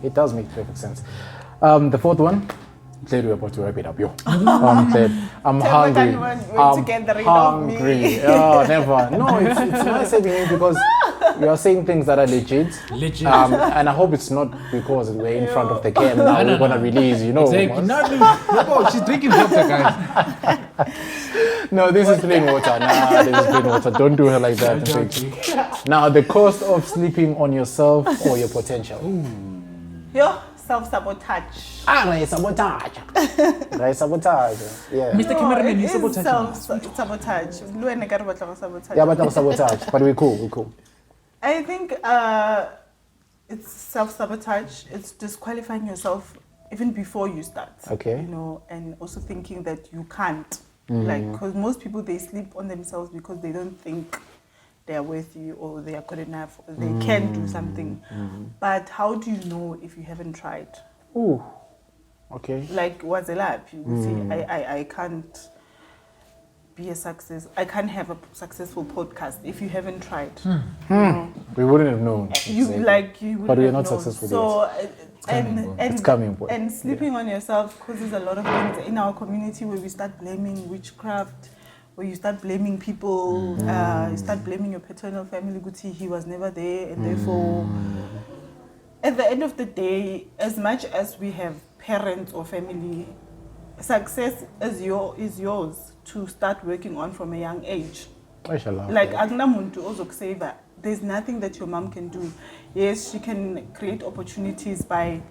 It does make perfect sense. The fourth one. Glad we're about to wrap it up, yo. I'm hungry. I'm hungry. Oh, never. No, it's nice having you because you are saying things that are legit. And I hope it's not because we're in front of the camera now. We're gonna release, you know. Exactly. No, she's drinking water, guys. No, this is plain water. This is plain water. Don't do her like that. Now, the cost of sleeping on yourself or your potential. Yo. Self-sabotage. Sabotage. Yeah. Mr. Cameraman, you sabotage. Self-sabotage. Yeah, sabotage. But we're cool. I think it's self-sabotage. It's disqualifying yourself even before you start. Okay. You know, and also thinking that you can't. Like, because most people, they sleep on themselves because they don't think they are worth you or they are good enough or they can do something. But how do you know if you haven't tried? Ooh, okay. Like what's a lab? You would say, I can't be a success. I can't have a successful podcast if you haven't tried. You know? We wouldn't have known. You wouldn't but we're not known. successful. So it's coming. And sleeping on yourself causes a lot of things in our community where we start blaming witchcraft. Where you start blaming people, you start blaming your paternal family, he was never there, and therefore, at the end of the day, as much as we have parents or family, success is yours to start working on from a young age. Like, there's nothing that your mom can do. Yes, she can create opportunities by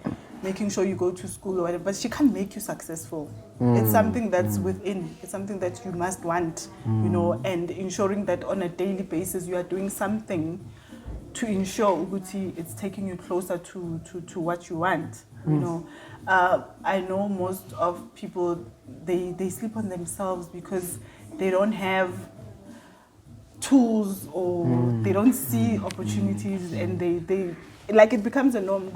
making sure you go to school or whatever, but she can't make you successful. It's something that's within. It's something that you must want, you know, and ensuring that on a daily basis you are doing something to ensure it's taking you closer to what you want. You know, I know most of people they sleep on themselves because they don't have tools, or they don't see opportunities, and they like it becomes a norm.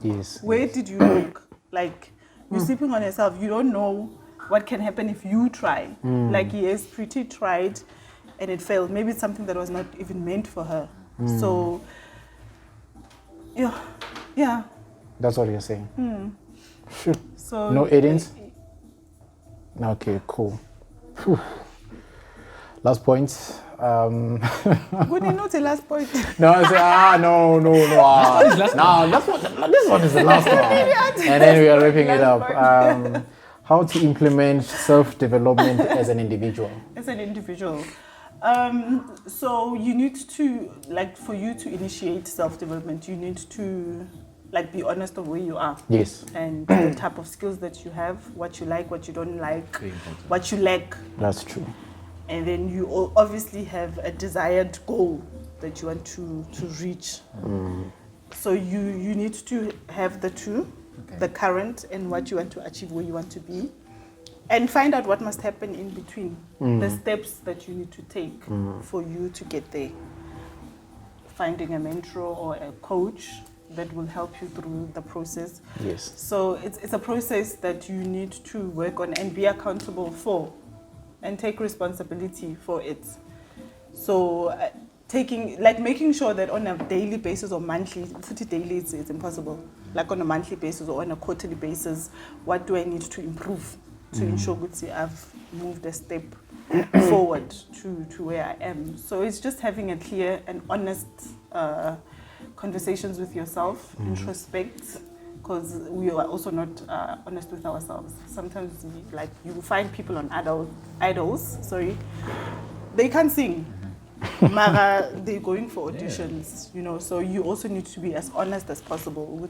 Yes. Where did you look? Like, you're sleeping on yourself. You don't know what can happen if you try. Like, yes, Pretty tried and it failed. Maybe it's something that was not even meant for her. So, yeah. That's what you're saying. Sure. So No add-ins? Okay, cool. Whew. Last point. Would you not the last point? No, I say, no. This one is the last one. And then we are wrapping it up. How to implement self-development as an individual. As an individual. So you need to, like, for you to initiate self-development, you need to, like, be honest of where you are. Yes. And the type of skills that you have, what you like, what you don't like, what you lack. That's true. And then you obviously have a desired goal that you want to reach. So you need to have the two, the current and what you want to achieve, where you want to be. And find out what must happen in between, the steps that you need to take for you to get there. Finding a mentor or a coach that will help you through the process. Yes. So it's a process that you need to work on and be accountable for, and take responsibility for it. So making sure that on a daily basis or monthly, daily it's impossible, like on a monthly basis or on a quarterly basis, what do I need to improve to ensure that I've moved a step forward to where I am. So it's just having a clear and honest conversations with yourself, introspect, because we are also not honest with ourselves. Sometimes, like, you find people on idols, they can't sing. Mara, they're going for auditions, you know, so you also need to be as honest as possible.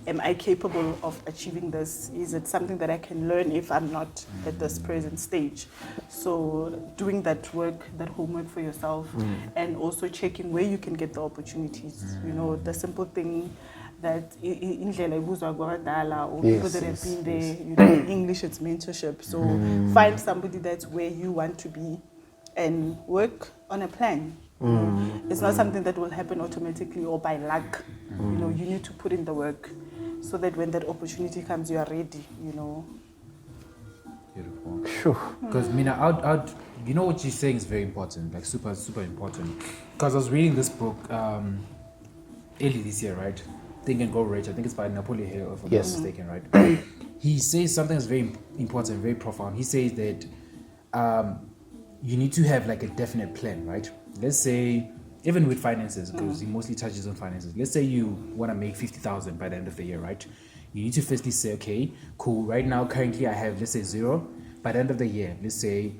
Am I capable of achieving this? Is it something that I can learn if I'm not at this present stage? So doing that work, that homework for yourself, and also checking where you can get the opportunities. You know, the simple thing that in or people that have been there, you know, in English it's mentorship. So find somebody that's where you want to be and work on a plan. You know, it's not something that will happen automatically or by luck. You know, you need to put in the work so that when that opportunity comes, you are ready. You know. Beautiful. Because Mina, you know what she's saying is very important, like super important. Because I was reading this book early this year, right? Think and Go Rich. I think it's by Napoleon Hill, if I'm not mistaken, right? He says something that's very important, very profound. He says that you need to have like a definite plan, right? Let's say, even with finances, because he mostly touches on finances. Let's say you want to make 50,000 by the end of the year, right? You need to firstly say, okay, cool. Right now, currently I have, let's say 0. By the end of the year, let's say,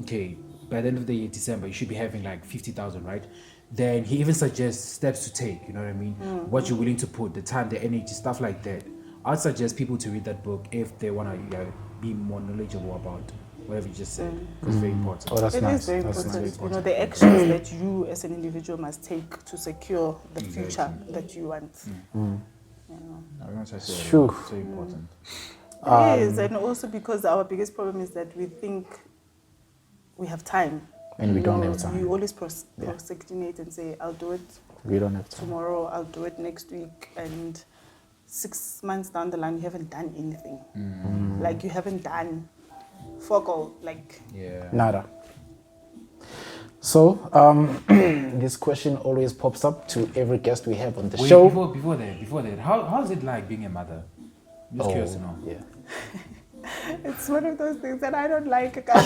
okay, by the end of the year, December, you should be having like 50,000, right? Then he even suggests steps to take, you know what I mean? What you're willing to put, the time, the energy, stuff like that. I'd suggest people to read that book if they want to be more knowledgeable about whatever you just said. It's very important. Oh, that's It nice. is very That's important. nice. You know, the actions that you as an individual must take to secure the future that you want. Sure. It's very important. It is, and also because our biggest problem is that we think we have time. And we don't have time. You always procrastinate and say, I'll do it We don't have time. tomorrow, I'll do it next week, and 6 months down the line, you haven't done anything. Like, you haven't done fuck all, like... Yeah. Nada. So, this question always pops up to every guest we have on the show. Before that, how is it like being a mother? I'm just curious to know. Yeah. It's one of those things that I don't like. I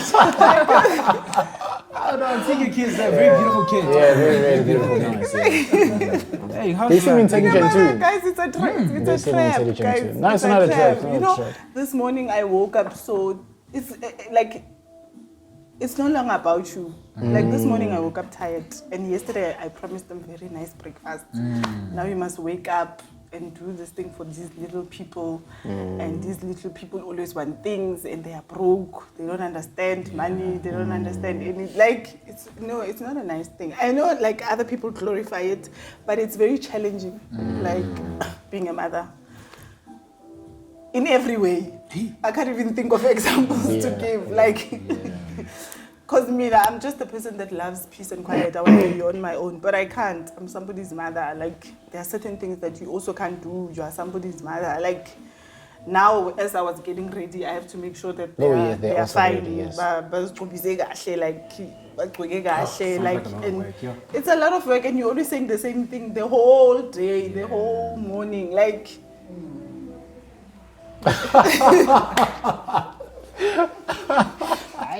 Oh no, I'm seeing your kids. They're very beautiful kids. Yeah, very, very beautiful. Nice. Yeah. Hey, how's They seem intelligent too. Guys, it's a trap. They It's a seem trap, intelligent guys. too. No, it's not a trap. You know, this morning I woke up, so it's like, it's no longer about you. Like, this morning I woke up tired, and yesterday I promised them very nice breakfast. Now you must wake up and do this thing for these little people, and these little people always want things, and they are broke, they don't understand money, they don't understand any, like, it's not a nice thing. I know, like, other people glorify it, but it's very challenging, like, being a mother. In every way. I can't even think of examples to give, like, Because I'm just a person that loves peace and quiet. I want to be on my own, but I can't. I'm somebody's mother. Like, there are certain things that you also can't do. You are somebody's mother. Like, now, as I was getting ready, I have to make sure that they are fine. Ready, yes. Like, and it's a lot of work, and you're always saying the same thing the whole day, the whole morning. Like,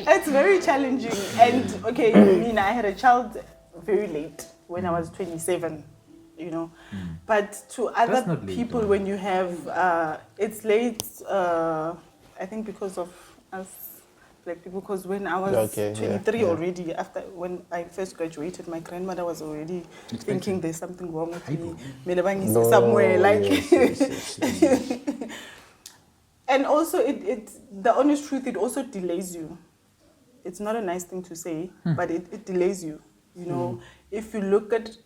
it's very challenging. And okay, I had a child very late when I was 27. But to other people, when you have, it's late, I think because of us black people, because when I was 23 already, after when I first graduated, my grandmother was already thinking there's something wrong with me. Somewhere, like. Yes. And also, the honest truth, it also delays you. It's not a nice thing to say, but it delays you. If you look at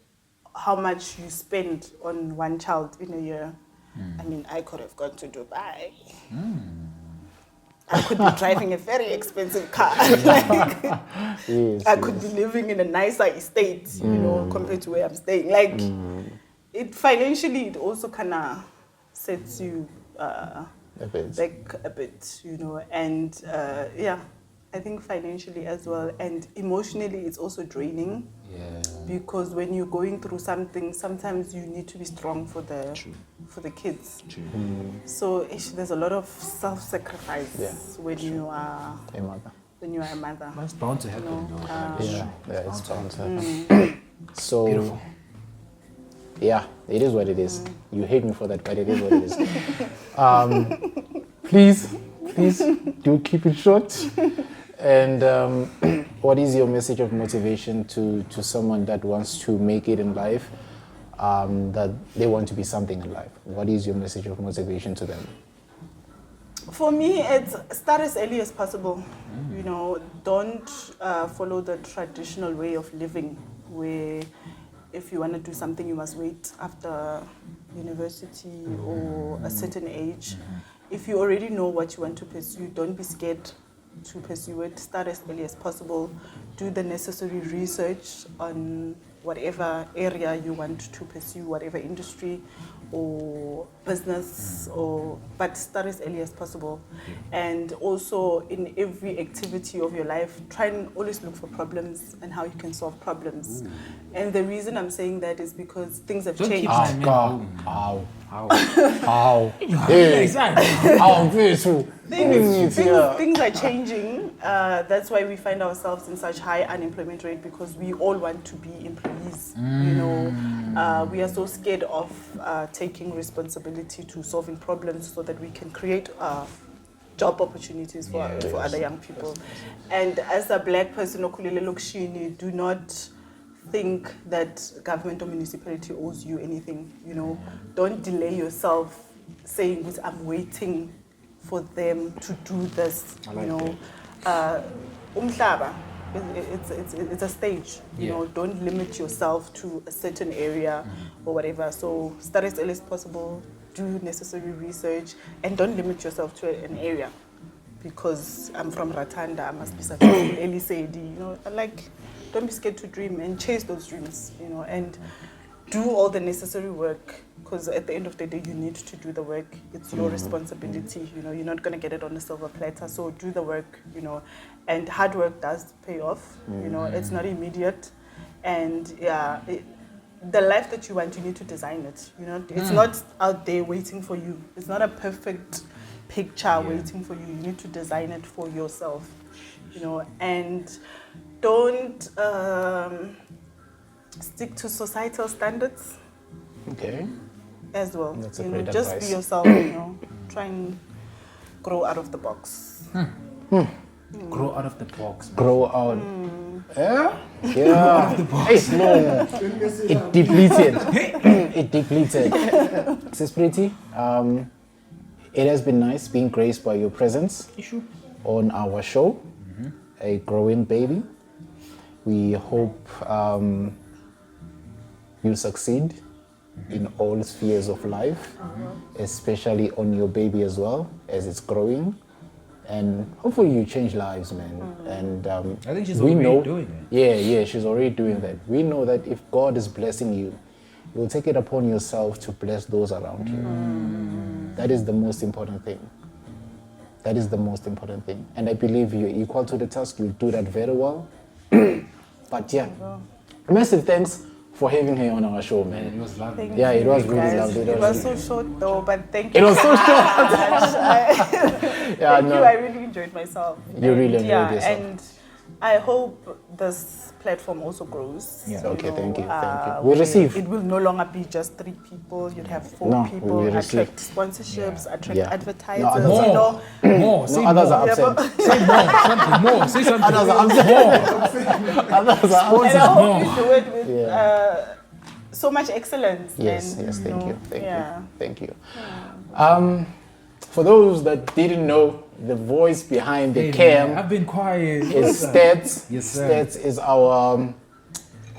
how much you spend on one child in a year. I could have gone to Dubai. I could be driving a very expensive car. I could be living in a nicer estate, compared to where I'm staying. Like, it financially, it also kind of sets you back a bit, and I think financially as well, and emotionally it's also draining. Yeah. Because when you're going through something, sometimes you need to be strong for the kids. True. So there's a lot of self-sacrifice when you are a mother. When you are a mother. That's bound to happen. It's bound to happen. So, beautiful. Yeah, it is what it is. You hate me for that, but it is what it is. Please do keep it short. And what is your message of motivation to someone that wants to make it in life, that they want to be something in life? What is your message of motivation to them? For me, it's start as early as possible. Don't follow the traditional way of living where if you want to do something, you must wait after university or a certain age. If you already know what you want to pursue, don't be scared to pursue it. Start as early as possible. Do the necessary research on whatever area you want to pursue, whatever industry or business, but start as early as possible. And also in every activity of your life, try and always look for problems and how you can solve problems. And the reason I'm saying that is because things have changed. Things are changing. That's why we find ourselves in such high unemployment rate, because we all want to be employees. We are so scared of taking responsibility to solving problems so that we can create job opportunities for other young people. And as a black person, do not think that government or municipality owes you anything. Don't delay yourself saying, I'm waiting for them to do this. Umhlaba, it's a stage. Don't limit yourself to a certain area or whatever. So start as early as possible, do necessary research, and don't limit yourself to an area. Because I'm from Ratanda, I must be successful. Eli said, don't be scared to dream and chase those dreams, and do all the necessary work, because at the end of the day, you need to do the work. It's your responsibility, you're not going to get it on a silver platter, so do the work, and hard work does pay off, it's not immediate, and the life that you want, you need to design it, it's not out there waiting for you. It's not a perfect picture waiting for you. You need to design it for yourself, and don't stick to societal standards. Okay. As well. That's a great just advice. Be yourself, try and grow out of the box. Grow out of the box. Grow out. Yeah? Out of the box. No. It depleted. It's pretty. It has been nice being graced by your presence on our show, A Growing Baby. We hope you succeed in all spheres of life, especially on your baby as well, as it's growing. and hopefully you change lives, man. And I think she's we already know, doing it. Yeah, she's already doing that. We know that if God is blessing you, you'll take it upon yourself to bless those around you. That is the most important thing. That is the most important thing. And I believe you're equal to the task. You'll do that very well. But yeah, massive thanks for having her on our show, man. It was lovely. Thank Yeah, it you, was really guys. lovely. It was so short though, but thank you. It was so short. Thank you. I really enjoyed myself. You really enjoyed yourself. And I hope this platform also grows. Yeah. So, Okay, thank you. We'll receive. It will no longer be just 3 people. You'd have 4 No, people. we will receive. Attract sponsorships, attract Yeah. advertisers. No, others you know. More. Say No, others more. are upset. Say more. Something more. Say something. Others are upset. Others are And upset. I hope you do it with Yeah. so much excellence. Yes, and, yes, thank you. Thank you. For those that didn't know, the voice behind the Hey, cam man, I've been quiet. is Stats. Yes, sir. Stats is our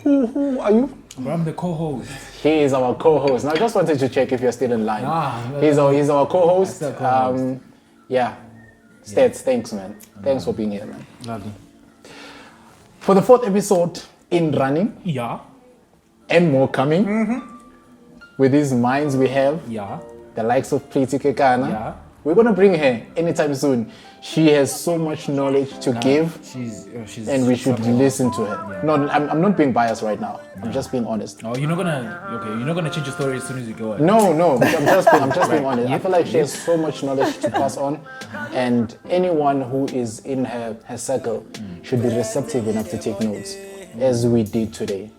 who are you? But I'm the co-host. He is our co-host. Now I just wanted to check if you're still in line. He's our co-host. Still co-host. Yeah. Stats, thanks man. Thanks for being here, man. Lovely. For the 4th episode in running Yeah. and more coming with these minds we have, Yeah. the likes of Pretty Kekana. Yeah. We're gonna bring her anytime soon. She has so much knowledge to give, She's and we should something. listen to her. No, I'm not being biased right now. I'm just being honest. Oh, you're not gonna change your story as soon as you go. No, I'm just being honest. I feel like she has so much knowledge to pass on, and anyone who is in her circle should be receptive enough to take notes, as we did today.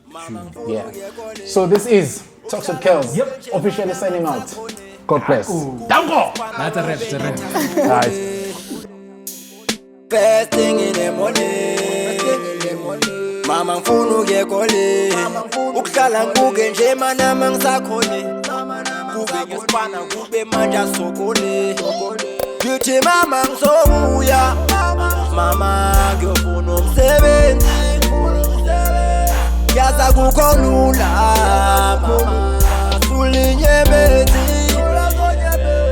Yeah. So this is Talks with Kells. Yep. Officially signing out. God bless. Danko. That's a rap. It's a rap. Alright. First thing in the morning, mama ngifuna ukuyekole ukuhlala ngibuke nje mana mangisakhole kube ngesibana kube manje asokole ngithi mama ngizobuya mama ngiyofuna umsebenzi yaza kukolula mama sulinyebezi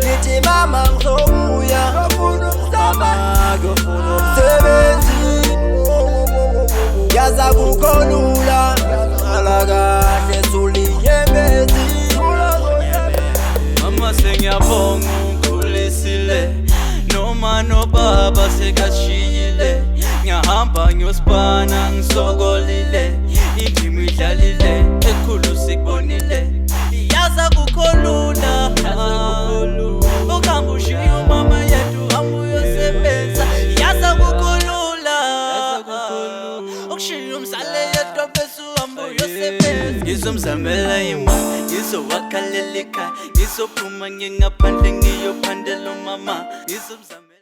ngithi mama ngizobuya mama ngiyofuna umsebenzi yaza kukolula ala kahle sulinyebezi mama sengiyabonga ukhulisile noma nobaba sekashiyile ngiyahamba ngiyosibana ngisokolile indima idlalile ekhulu sikubonile yaza kukholula ukuhamba ushiya umama yethu hamba uyosebenza yaza kukholula ukushiya umsale yedwa bese uhamba uyosebenza ngizomzamela imali ngizowakhalela ekhaya ngizophuma ngingaphandle ngiyophandela umama ngizomzamela